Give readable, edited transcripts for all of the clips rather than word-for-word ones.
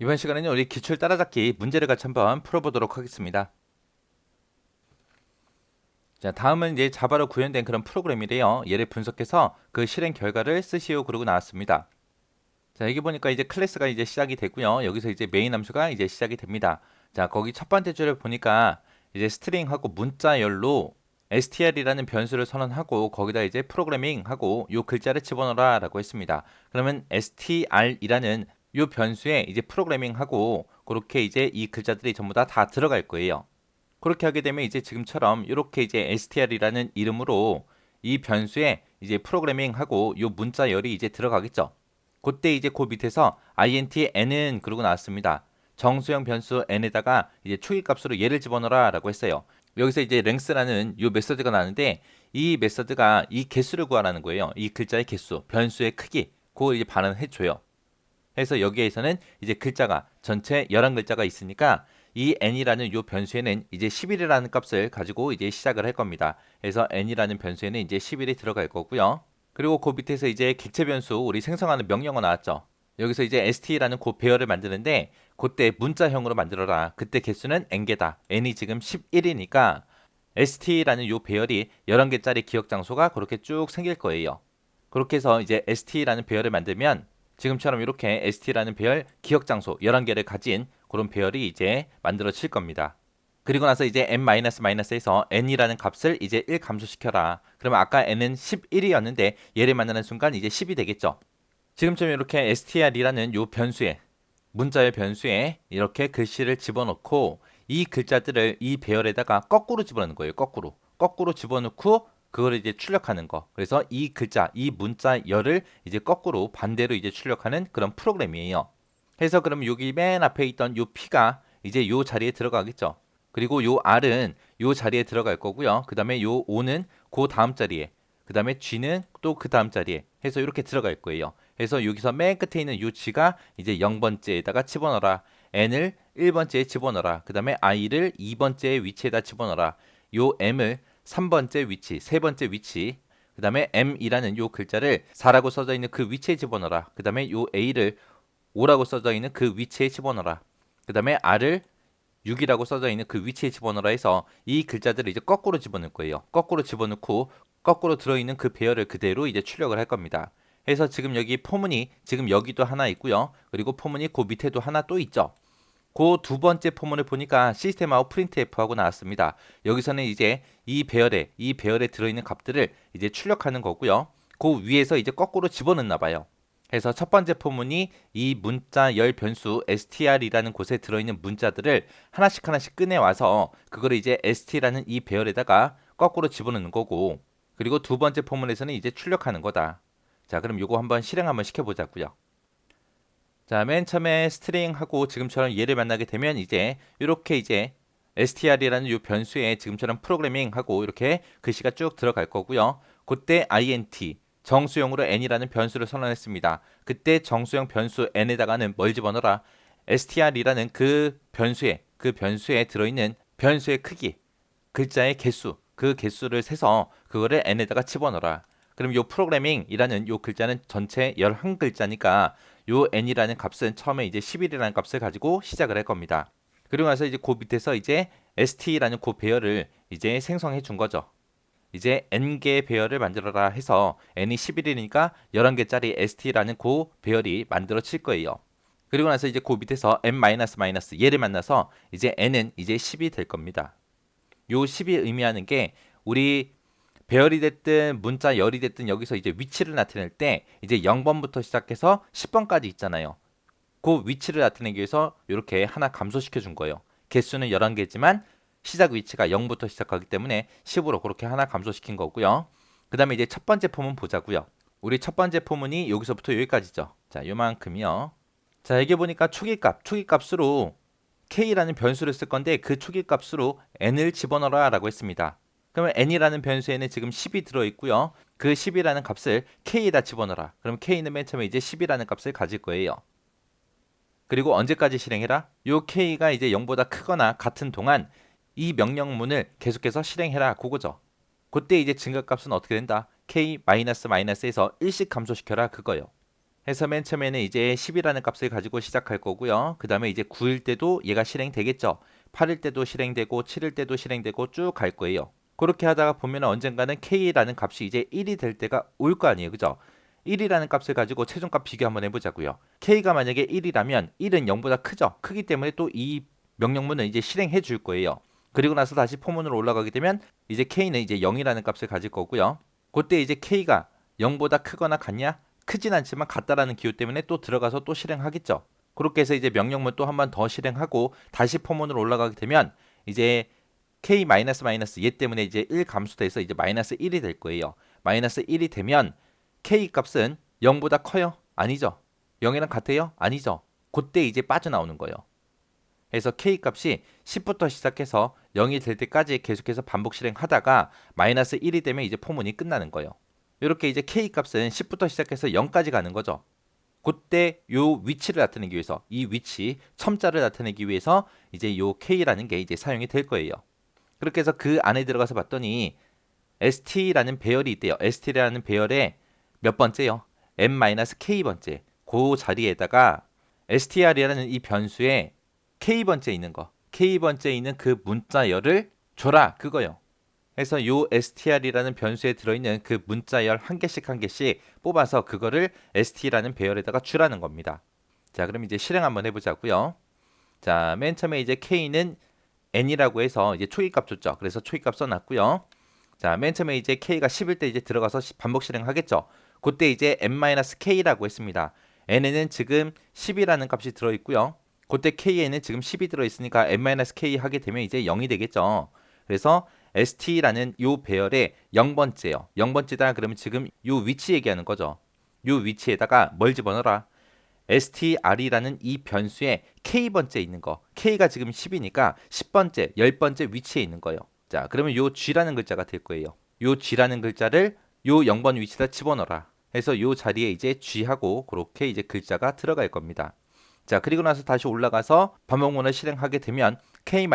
이번 시간에는 우리 기출 따라잡기 문제를 같이 한번 풀어보도록 하겠습니다. 자, 다음은 이제 자바로 구현된 그런 프로그램이래요. 얘를 분석해서 그 실행 결과를 쓰시오 그러고 나왔습니다. 자, 여기 보니까 이제 클래스가 이제 시작이 되고요. 여기서 이제 메인 함수가 이제 시작이 됩니다. 자, 거기 첫 번째 줄을 보니까 이제 스트링하고 문자열로 str이라는 변수를 선언하고 거기다 이제 프로그래밍하고 요 글자를 집어넣어라 라고 했습니다. 그러면 str이라는 요 변수에 이제 프로그래밍하고 그렇게 이제 이 글자들이 전부 다 들어갈 거예요. 그렇게 하게 되면 이제 지금처럼 이렇게 이제 str이라는 이름으로 이 변수에 이제 프로그래밍하고 요 문자열이 이제 들어가겠죠. 그때 이제 그 밑에서 int n은 그러고 나왔습니다. 정수형 변수 n에다가 이제 초기값으로 얘를 집어넣어라 라고 했어요. 여기서 이제 length라는 요 메서드가 나는데 이 메서드가 이 개수를 구하라는 거예요. 이 글자의 개수, 변수의 크기, 그걸 이제 반환해 줘요. 해서 여기에서는 이제 글자가 전체 11글자가 있으니까 이 n이라는 요 변수에는 이제 11이라는 값을 가지고 이제 시작을 할 겁니다. 그래서 n이라는 변수에는 이제 11이 들어갈 거고요. 그리고 그 밑에서 이제 객체 변수 우리 생성하는 명령어 나왔죠. 여기서 이제 st라는 그 배열을 만드는데 그때 문자형으로 만들어라. 그때 개수는 n개다. n이 지금 11이니까 st라는 요 배열이 11개짜리 기억 장소가 그렇게 쭉 생길 거예요. 그렇게 해서 이제 st라는 배열을 만들면 지금처럼 이렇게 st라는 배열 기억 장소 11개를 가진 그런 배열이 이제 만들어질 겁니다. 그리고 나서 이제 n-에서 n이라는 값을 이제 1 감소시켜라. 그러면 아까 n은 11이었는데 얘를 만나는 순간 이제 10이 되겠죠. 지금처럼 이렇게 str이라는 요 변수에 문자의 변수에 이렇게 글씨를 집어넣고 이 글자들을 이 배열에다가 거꾸로 집어넣는 거예요. 거꾸로 집어넣고 그걸 이제 출력하는 거. 그래서 이 글자, 이 문자 열을 이제 거꾸로 반대로 이제 출력하는 그런 프로그램이에요. 해서 그럼 여기 맨 앞에 있던 요 P가 이제 요 자리에 들어가겠죠. 그리고 요 R은 요 자리에 들어갈 거고요. 그 다음에 요 O는 그 다음 자리에, 그 다음에 G는 또 그 다음 자리에 해서 이렇게 들어갈 거예요. 그래서 여기서 맨 끝에 있는 요 G가 이제 0번째에다가 집어넣어라. N을 1번째에 집어넣어라. 그 다음에 I를 2번째 위치에다 집어넣어라. 요 M을 3번째 위치, 세 번째 위치, 그 다음에 M이라는 요 글자를 4라고 써져 있는 그 위치에 집어넣어라. 그 다음에 요 A를 5라고 써져 있는 그 위치에 집어넣어라. 그 다음에 R을 6이라고 써져 있는 그 위치에 집어넣어라 해서 이 글자들을 이제 거꾸로 집어넣을 거예요. 거꾸로 집어넣고 거꾸로 들어있는 그 배열을 그대로 이제 출력을 할 겁니다. 그래서 지금 여기 포문이 지금 여기도 하나 있고요. 그리고 포문이 그 밑에도 하나 또 있죠. 그 두 번째 포문을 보니까 시스템 아웃 프린트f하고 나왔습니다. 여기서는 이제 이 배열에 들어있는 값들을 이제 출력하는 거고요. 그 위에서 이제 거꾸로 집어넣나 봐요. 그래서 첫 번째 포문이 이 문자 열 변수 str이라는 곳에 들어있는 문자들을 하나씩 꺼내 와서 그거를 이제 st라는 이 배열에다가 거꾸로 집어넣는 거고, 그리고 두 번째 포문에서는 이제 출력하는 거다. 자, 그럼 요거 한번 실행 한번 시켜보자고요. 자, 맨 처음에 스트링하고 지금처럼 얘를 만나게 되면 이렇게 이제 str이라는 이 변수에 지금처럼 프로그래밍하고 이렇게 글씨가 쭉 들어갈 거고요. 그때 int 정수형으로 n이라는 변수를 선언했습니다. 그때 정수형 변수 n에다가는 뭘 집어넣어라? str이라는 그 변수에 들어있는 변수의 크기, 글자의 개수, 그 개수를 세서 그거를 n에다가 집어넣어라. 그럼 요 프로그래밍이라는 요 글자는 전체 11글자니까 요 n이라는 값은 처음에 이제 11이라는 값을 가지고 시작을 할 겁니다. 그리고 나서 이제 그 밑에서 이제 st라는 그 배열을 이제 생성해 준 거죠. 이제 n개 배열을 만들어라 해서 n이 11이니까 11개짜리 st라는 그 배열이 만들어질 거예요. 그리고 나서 이제 그 밑에서 n-, 얘를 만나서 이제 n은 이제 10이 될 겁니다. 요 10이 의미하는 게 우리 배열이 됐든 문자 열이 됐든 여기서 이제 위치를 나타낼 때 이제 0번부터 시작해서 10번까지 있잖아요. 그 위치를 나타내기 위해서 이렇게 하나 감소시켜 준 거예요. 개수는 11개지만 시작 위치가 0부터 시작하기 때문에 10으로 그렇게 하나 감소시킨 거고요. 그 다음에 이제 첫 번째 포문 보자고요. 우리 첫 번째 포문이 여기서부터 여기까지죠. 자, 요만큼이요. 자, 여기 보니까 초기값으로 k라는 변수를 쓸 건데 그 초기값으로 n을 집어넣어라 라고 했습니다. 그러면 n이라는 변수에는 지금 10이 들어있고요. 그 10이라는 값을 k에다 집어넣어라. 그럼 k는 맨 처음에 이제 10이라는 값을 가질 거예요. 그리고 언제까지 실행해라? 요 k가 이제 0보다 크거나 같은 동안 이 명령문을 계속해서 실행해라. 그거죠. 그때 이제 증가값은 어떻게 된다? k-에서 1씩 감소시켜라. 그거요. 해서 맨 처음에는 이제 10이라는 값을 가지고 시작할 거고요. 그 다음에 이제 9일 때도 얘가 실행되겠죠. 8일 때도 실행되고 7일 때도 실행되고 쭉 갈 거예요. 그렇게 하다가 보면 언젠가는 K라는 값이 이제 1이 될 때가 올 거 아니에요. 그죠? 1이라는 값을 가지고 최종값 비교 한번 해보자고요. K가 만약에 1이라면 1은 0보다 크죠. 크기 때문에 또 이 명령문은 이제 실행해 줄 거예요. 그리고 나서 다시 포문으로 올라가게 되면 이제 K는 이제 0이라는 값을 가질 거고요. 그때 이제 K가 0보다 크거나 같냐? 크진 않지만 같다라는 기호 때문에 또 들어가서 또 실행하겠죠. 그렇게 해서 이제 명령문 또 한 번 더 실행하고 다시 포문으로 올라가게 되면 이제 K 마이너스 얘 때문에 이제 1 감소돼서 이제 마이너스 1이 될 거예요. 마이너스 1이 되면 K 값은 0보다 커요? 아니죠. 0이랑 같아요? 아니죠. 그때 이제 빠져나오는 거예요. 그래서 K 값이 10부터 시작해서 0이 될 때까지 계속해서 반복 실행하다가 마이너스 1이 되면 이제 포문이 끝나는 거예요. 이렇게 이제 K 값은 10부터 시작해서 0까지 가는 거죠. 그때 요 위치를 나타내기 위해서 이 위치 첨자를 나타내기 위해서 이제 요 K라는 게 이제 사용이 될 거예요. 그렇게 해서 그 안에 들어가서 봤더니 ST라는 배열이 있대요. ST라는 배열의 몇 번째요? n-k번째. 그 자리에다가 str이라는 이 변수에 k번째 있는 거, k번째 있는 그 문자열을 줘라 그거요. 그래서 요 str이라는 변수에 들어있는 그 문자열 한 개씩 한 개씩 뽑아서 그거를 st라는 배열에다가 주라는 겁니다. 자, 그럼 이제 실행 한번 해보자고요. 자, 맨 처음에 이제 k는 n이라고 해서 이제 초기값 줬죠. 그래서 초기값 써놨고요. 자, 맨 처음에 이제 k가 10일 때 이제 들어가서 반복 실행하겠죠. 그때 이제 n-k라고 했습니다. n에는 지금 10이라는 값이 들어있고요. 그때 k에는 지금 10이 들어있으니까 n-k 하게 되면 이제 0이 되겠죠. 그래서 st라는 요 배열의 0번째요. 0번째다 그러면 지금 요 위치 얘기하는 거죠. 요 위치에다가 뭘 집어넣어라? str이라는 이 변수에 k번째 있는 거. k가 지금 10이니까 10번째, 10번째 위치에 있는 거예요. 자, 그러면 요 g라는 글자가 될 거예요. 요 g라는 글자를 요 0번 위치에다 집어넣어라. 해서 요 자리에 이제 g하고 그렇게 이제 글자가 들어갈 겁니다. 자, 그리고 나서 다시 올라가서 반복문을 실행하게 되면 k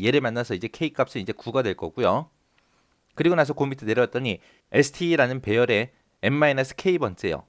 얘를 만나서 이제 k 값은 이제 9가 될 거고요. 그리고 나서 그 밑에 내려왔더니 st라는 배열의 n-k 번째요.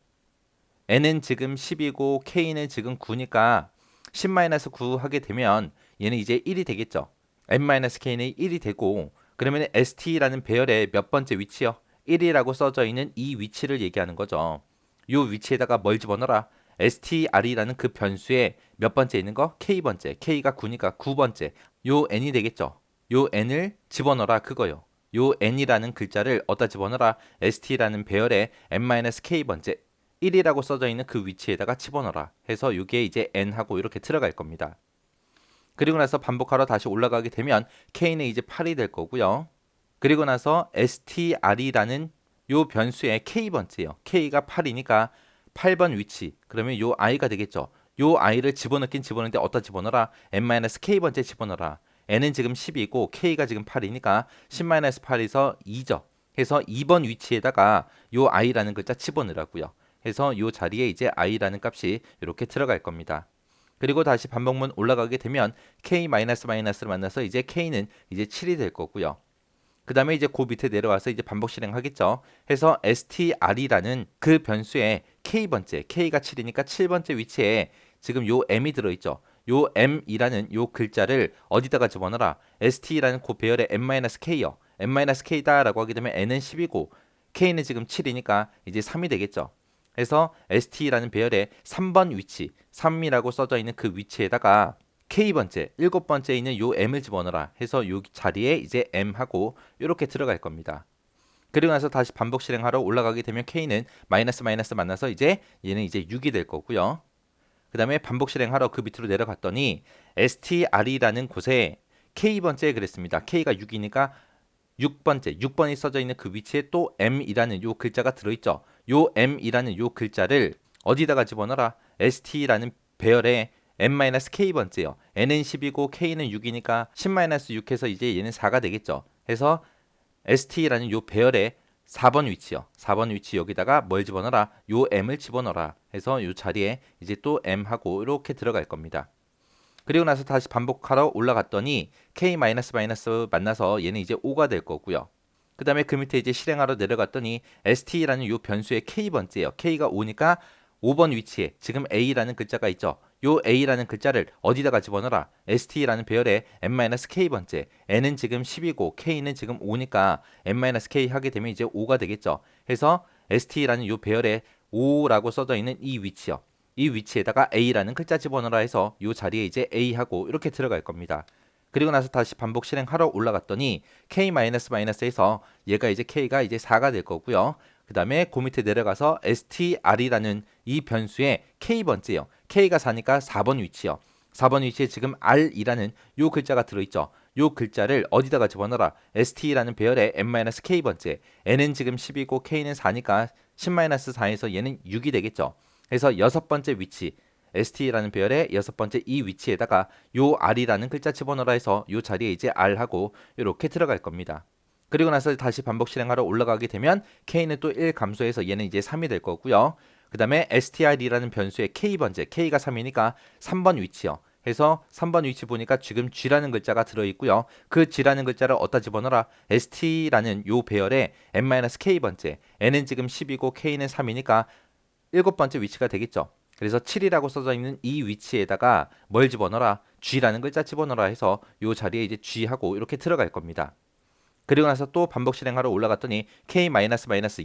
n은 지금 10이고 k는 지금 9니까 10-9 하게 되면 얘는 이제 1이 되겠죠. n-k는 1이 되고 그러면 st라는 배열의 몇 번째 위치요? 1이라고 써져 있는 이 위치를 얘기하는 거죠. 이 위치에다가 뭘 집어넣어라? str이라는 그 변수에 몇 번째 있는 거? k번째. k가 9니까 9번째. 요 n이 되겠죠. 요 n을 집어넣어라 그거요. 요 n이라는 글자를 어디다 집어넣어라? st라는 배열의 n-k번째 1이라고 써져 있는 그 위치에다가 집어넣어라 해서 이게 이제 n하고 이렇게 들어갈 겁니다. 그리고 나서 반복하러 다시 올라가게 되면 k는 이제 8이 될 거고요. 그리고 나서 str이라는 요 변수의 k번째요. k가 8이니까 8번 위치. 그러면 요 i가 되겠죠. 요 i를 집어넣긴 집어넣는데 어디다 집어넣어라? n-k번째 집어넣어라. n은 지금 10이고 k가 지금 8이니까 10-8에서 2죠. 해서 2번 위치에다가 요 i라는 글자 집어넣으라고요. 해서 요 자리에 이제 i라는 값이 이렇게 들어갈 겁니다. 그리고 다시 반복문 올라가게 되면 k-를 만나서 이제 k는 이제 7이 될 거고요. 그 다음에 이제 그 밑에 내려와서 이제 반복 실행하겠죠. 해서 str이라는 그 변수에 k번째, k가 7이니까 7번째 위치에 지금 요 m이 들어있죠. 요 m이라는 요 글자를 어디다가 집어넣어라? st라는 그 배열의 n-k요. n-k다라고 하게 되면 n은 10이고 k는 지금 7이니까 이제 3이 되겠죠. 그래서 st라는 배열의 3번 위치, 3이라고 써져 있는 그 위치에다가 k번째, 7번째 있는 요 m을 집어넣어라 해서 요 자리에 이제 m하고 이렇게 들어갈 겁니다. 그리고 나서 다시 반복 실행하러 올라가게 되면 k는 마이너스 만나서 이제 얘는 이제 6이 될 거고요. 그 다음에 반복 실행하러 그 밑으로 내려갔더니 str이라는 곳에 k번째 그랬습니다. k가 6이니까 6번째, 6번이 써져 있는 그 위치에 또 m이라는 요 글자가 들어있죠. 요 m이라는 요 글자를 어디다가 집어넣어라? st라는 배열의 n-k번째요. n은 10이고 k는 6이니까 10-6 해서 이제 얘는 4가 되겠죠. 해서 st라는 요 배열의 4번 위치요. 4번 위치 여기다가 뭘 집어넣어라? 요 m을 집어넣어라. 해서 요 자리에 이제 또 m하고 이렇게 들어갈 겁니다. 그리고 나서 다시 반복하러 올라갔더니 k-, 만나서 얘는 이제 5가 될 거고요. 그 다음에 그 밑에 이제 실행하러 내려갔더니 st라는 요 변수의 k번째예요. k가 5니까 5번 위치에 지금 A라는 글자가 있죠. 요 A라는 글자를 어디다가 집어넣어라. ST라는 배열에 n-k번째. n은 지금 10이고 k는 지금 5니까 n-k 하게 되면 이제 5가 되겠죠. 해서 ST라는 요 배열에 5라고 써져 있는 이 위치요. 이 위치에다가 A라는 글자 집어넣어라 해서 요 자리에 이제 A하고 이렇게 들어갈 겁니다. 그리고 나서 다시 반복 실행하러 올라갔더니 K-에서 얘가 이제 K가 이제 4가 될 거고요. 그 다음에 그 밑에 내려가서 str이라는 이 변수에 K번째요. K가 4니까 4번 위치요. 4번 위치에 지금 R이라는 요 글자가 들어있죠. 요 글자를 어디다가 집어넣어라. st라는 배열에 n-k번째. n은 지금 10이고 K는 4니까 10-4에서 얘는 6이 되겠죠. 그래서 여섯 번째 위치 st라는 배열의 여섯 번째 이 위치에다가 요 r이라는 글자 집어넣어라 해서 요 자리에 이제 r하고 이렇게 들어갈 겁니다. 그리고 나서 다시 반복 실행하러 올라가게 되면 k는 또 1 감소해서 얘는 이제 3이 될 거고요. 그 다음에 str이라는 변수의 k번째, k가 3이니까 3번 위치요. 해서 3번 위치 보니까 지금 g라는 글자가 들어있고요. 그 g라는 글자를 어디다 집어넣어라? st라는 요 배열의 n-k번째, n은 지금 10이고 k는 3이니까 7번째 위치가 되겠죠. 그래서 7이라고 써져 있는 이 위치에다가 뭘 집어넣어라? g라는 글자 집어넣어라 해서 요 자리에 이제 g하고 이렇게 들어갈 겁니다. 그리고 나서 또 반복 실행하러 올라갔더니 k-,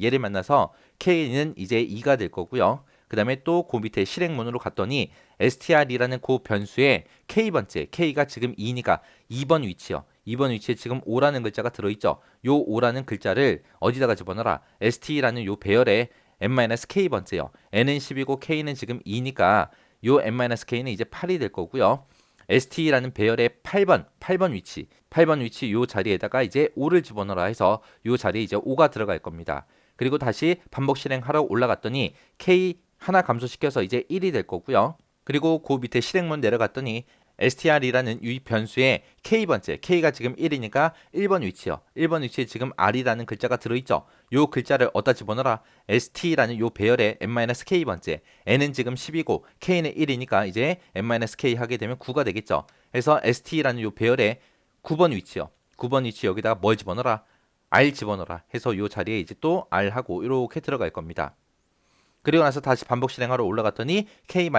얘를 만나서 k는 이제 2가 될 거고요. 그 다음에 또 그 밑에 실행문으로 갔더니 str이라는 그 변수에 k번째, k가 지금 2니까 2번 위치요. 2번 위치에 지금 5라는 글자가 들어있죠. 요 5라는 글자를 어디다가 집어넣어라? st라는 요 배열에 n-k번째요. n은 10이고 k는 지금 2니까 요 n-k는 이제 8이 될 거고요. st라는 배열의 8번 위치 요 자리에다가 이제 5를 집어넣어라 해서 요 자리에 이제 5가 들어갈 겁니다. 그리고 다시 반복 실행하러 올라갔더니 k 하나 감소시켜서 이제 1이 될 거고요. 그리고 그 밑에 실행문 내려갔더니 str이라는 이 변수에 k번째, k가 지금 1이니까 1번 위치요. 1번 위치에 지금 r이라는 글자가 들어있죠. 요 글자를 어디다 집어넣어라. st라는 요 배열의 n-k번째, n은 지금 10이고 k는 1이니까 이제 n-k 하게 되면 9가 되겠죠. 그래서 st라는 요 배열의 9번 위치요. 9번 위치 여기다가 뭘 집어넣어라. r 집어넣어라 해서 요 자리에 이제 또 r하고 이렇게 들어갈 겁니다. 그리고 나서 다시 반복 실행하러 올라갔더니 k-,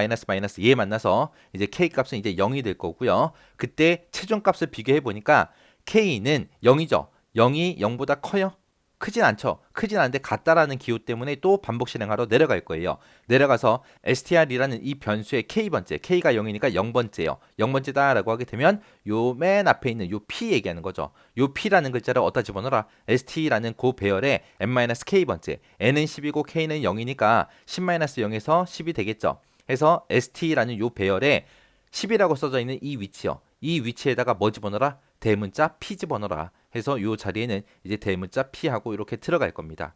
얘 만나서 이제 k 값은 이제 0이 될 거고요. 그때 최종 값을 비교해 보니까 k는 0이죠. 0이 0보다 커요? 크진 않죠. 크진 않은데 같다라는 기호 때문에 또 반복 실행하러 내려갈 거예요. 내려가서 str이라는 이 변수의 k번째, k가 0이니까 0번째요. 0번째다라고 하게 되면 요 맨 앞에 있는 요 p 얘기하는 거죠. 요 p라는 글자를 어디다 집어넣어라. st라는 그 배열의 n-k번째, n은 10이고 k는 0이니까 10-0에서 10이 되겠죠. 해서 st라는 요 배열에 10이라고 써져 있는 이 위치요. 이 위치에다가 뭐 집어넣어라? 대문자 p 집어넣어라 해서 요 자리에는 이제 대문자 p하고 이렇게 들어갈 겁니다.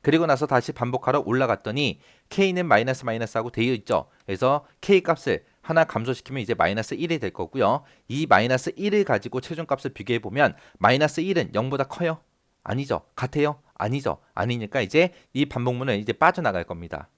그리고 나서 다시 반복하러 올라갔더니 k는 마이너스 하고 되어 있죠. 그래서 k 값을 하나 감소시키면 이제 마이너스 1이 될 거고요. 이 마이너스 1을 가지고 최종값을 비교해 보면 마이너스 1은 0보다 커요? 아니죠. 같아요? 아니죠. 아니니까 이제 이 반복문은 이제 빠져나갈 겁니다.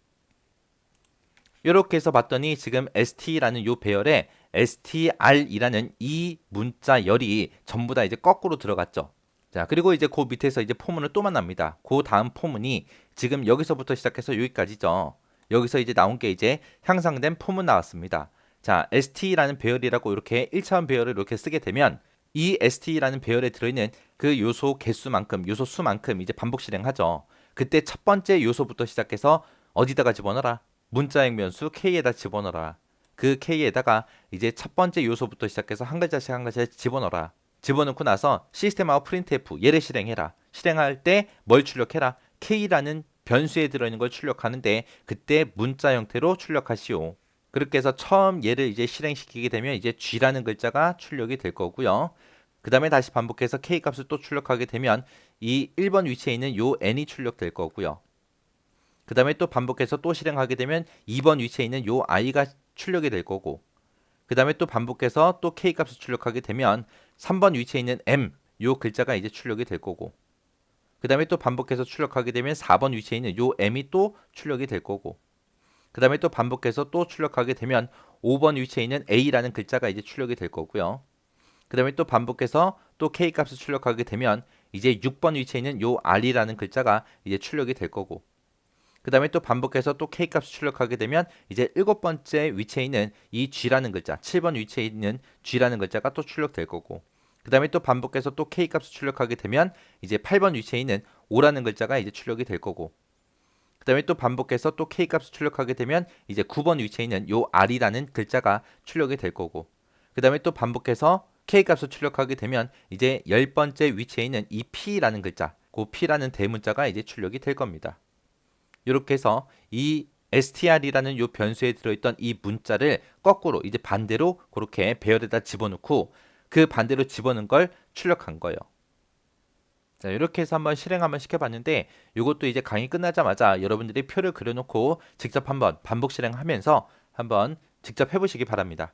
이렇게 해서 봤더니 지금 st라는 요 배열에 str이라는 이 문자열이 전부 다 이제 거꾸로 들어갔죠. 자, 그리고 이제 그 밑에서 이제 포문을 또 만납니다. 그 다음 포문이 지금 여기서부터 시작해서 여기까지죠. 여기서 이제 나온 게 이제 향상된 포문 나왔습니다. 자, st라는 배열이라고 이렇게 1차원 배열을 이렇게 쓰게 되면 이 st라는 배열에 들어있는 그 요소 개수만큼, 요소 수만큼 이제 반복 실행하죠. 그때 첫 번째 요소부터 시작해서 어디다가 집어넣어라? 문자의 변수 k에다 집어넣어라. 그 k에다가 이제 첫 번째 요소부터 시작해서 한 글자씩 한 글자씩 집어넣어라. 집어넣고 나서 시스템 아웃 프린트f 얘를 실행해라. 실행할 때 뭘 출력해라? k라는 변수에 들어있는 걸 출력하는데 그때 문자 형태로 출력하시오. 그렇게 해서 처음 얘를 이제 실행시키게 되면 이제 g라는 글자가 출력이 될 거고요. 그 다음에 다시 반복해서 k 값을 또 출력하게 되면 이 1번 위치에 있는 요 n이 출력될 거고요. 그 다음에 또 반복해서 또 실행하게 되면 2번 위치에 있는 요 i가 출력이 될 거고, 그 다음에 또 반복해서 또 k 값을 출력하게 되면 3번 위치에 있는 m 요 글자가 이제 출력이 될 거고, 그 다음에 또 반복해서 출력하게 되면 4번 위치에 있는 요 m이 또 출력이 될 거고, 그 다음에 또 반복해서 또 출력하게 되면 5번 위치에 있는 a라는 글자가 이제 출력이 될 거고요. 그 다음에 또 반복해서 또 k 값을 출력하게 되면 이제 6번 위치에 있는 요 r이라는 글자가 이제 출력이 될 거고, 그 다음에 또 반복해서 또 K값을 출력하게 되면 이제 7번째 위치에 있는 이 G라는 글자, 7번 위치에 있는 G라는 글자가 또 출력될 거고, 그 다음에 또 반복해서 또 K값을 출력하게 되면 이제 8번 위치에 있는 O라는 글자가 이제 출력이 될 거고, 그 다음에 또 반복해서 또 K값을 출력하게 되면 이제 9번 위치에 있는 요 R이라는 글자가 출력이 될 거고, 그 다음에 또 반복해서 K값을 출력하게 되면 이제 10번째 위치에 있는 이 P라는 글자, 그 P라는 대문자가 이제 출력이 될 겁니다. 이렇게 해서 이 str이라는 요 변수에 들어있던 이 문자를 거꾸로 이제 반대로 그렇게 배열에다 집어넣고 그 반대로 집어넣은 걸 출력한 거예요. 자, 이렇게 해서 한번 실행 한번 시켜봤는데 이것도 이제 강의 끝나자마자 여러분들이 표를 그려놓고 직접 한번 반복 실행하면서 한번 직접 해보시기 바랍니다.